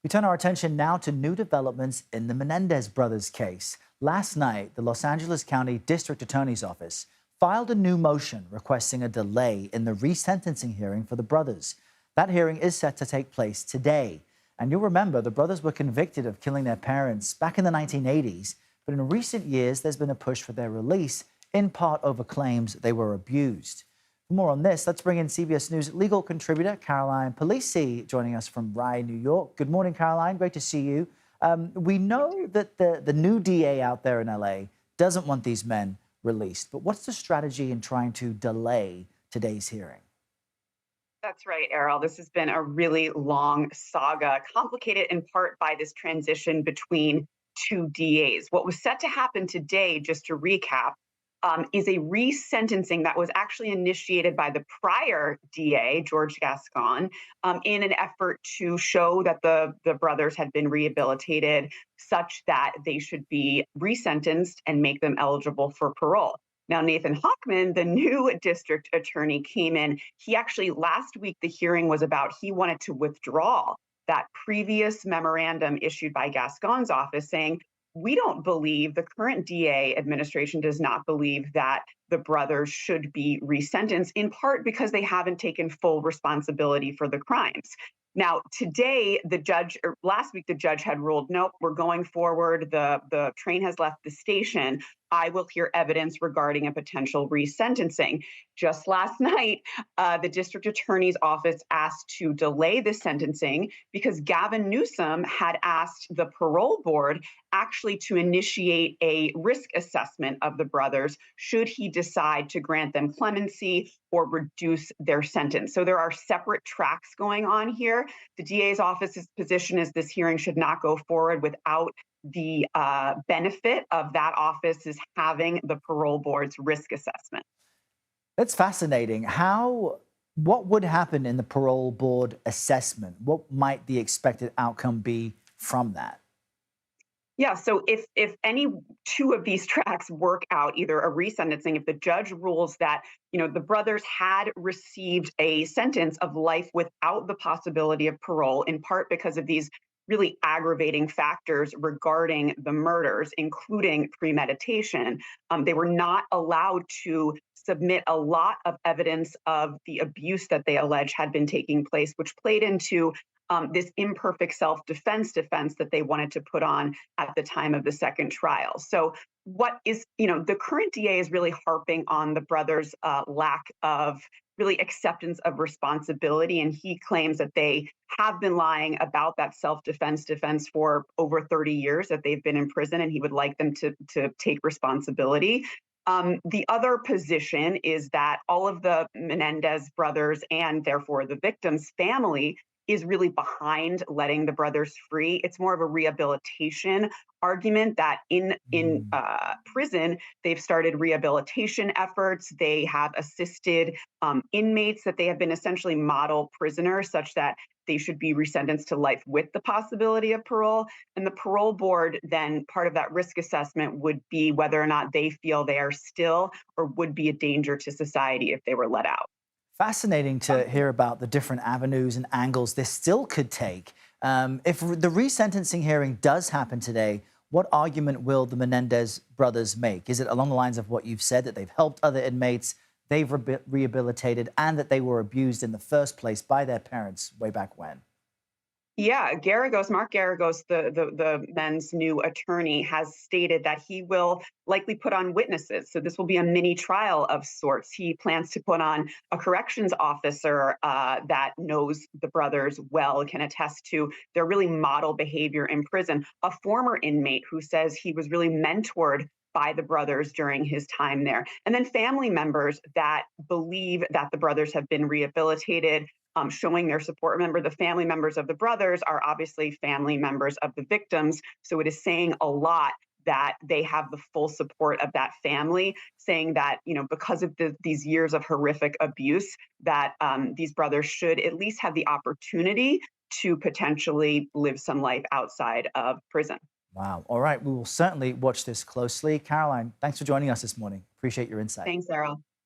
We turn our attention now to new developments in the Menendez brothers case. Last night, the Los Angeles County District Attorney's Office filed a new motion requesting a delay in the resentencing hearing for the brothers. That hearing is set to take place today. And you'll remember the brothers were convicted of killing their parents back in the 1980s, but in recent years, there's been a push for their release, in part over claims they were abused. For more on this, let's bring in CBS News legal contributor Caroline Polisi, joining us from Rye, New York. Good morning, Caroline. Great to see you. We know that the new DA out there in LA doesn't want these men released, but what's the strategy in trying to delay today's hearing? That's right, Errol. This has been a really long saga, complicated in part by this transition between two DAs. What was set to happen today, just to recap, is a resentencing that was actually initiated by the prior DA, George Gascon, in an effort to show that the brothers had been rehabilitated such that they should be resentenced and make them eligible for parole. Now, Nathan Hochman, the new district attorney, came in. He actually, last week, the hearing was about he wanted to withdraw that previous memorandum issued by Gascon's office saying, we don't believe, the current DA administration does not believe that the brothers should be resentenced, in part because they haven't taken full responsibility for the crimes. Now, today, the judge, or last week, the judge had ruled, nope, we're going forward. The train has left the station. I will hear evidence regarding a potential resentencing. Just last night, the district attorney's office asked to delay the sentencing because Gavin Newsom had asked the parole board actually to initiate a risk assessment of the brothers should he decide to grant them clemency or reduce their sentence. So there are separate tracks going on here. The DA's office's position is this hearing should not go forward without the benefit of that office is having the parole board's risk assessment. That's fascinating. What would happen in the parole board assessment? What might the expected outcome be from that? Yeah, so if any two of these tracks work out, either a resentencing, if the judge rules that, the brothers had received a sentence of life without the possibility of parole, in part because of these really aggravating factors regarding the murders, including premeditation, they were not allowed to submit a lot of evidence of the abuse that they allege had been taking place, which played into this imperfect self-defense defense that they wanted to put on at the time of the second trial. So the current DA is really harping on the brothers' lack of really acceptance of responsibility. And he claims that they have been lying about that self-defense defense for over 30 years that they've been in prison, and he would like them to take responsibility. The other position is that all of the Menendez brothers and therefore the victim's family is really behind letting the brothers free. It's more of a rehabilitation argument that in prison, they've started rehabilitation efforts. They have assisted inmates that they have been essentially model prisoners such that they should be resentenced to life with the possibility of parole. And the parole board, then part of that risk assessment would be whether or not they feel they are still or would be a danger to society if they were let out. Fascinating to hear about the different avenues and angles this still could take. If the resentencing hearing does happen today, what argument will the Menendez brothers make? Is it along the lines of what you've said, that they've helped other inmates, they've rehabilitated, and that they were abused in the first place by their parents way back when? Yeah, Mark Garagos, the men's new attorney, has stated that he will likely put on witnesses. So this will be a mini trial of sorts. He plans to put on a corrections officer that knows the brothers well, can attest to their really model behavior in prison, a former inmate who says he was really mentored by the brothers during his time there. And then family members that believe that the brothers have been rehabilitated, showing their support. Remember, the family members of the brothers are obviously family members of the victims. So it is saying a lot that they have the full support of that family, saying that, because of these years of horrific abuse, that these brothers should at least have the opportunity to potentially live some life outside of prison. Wow. All right. We will certainly watch this closely. Caroline, thanks for joining us this morning. Appreciate your insight. Thanks, Sarah.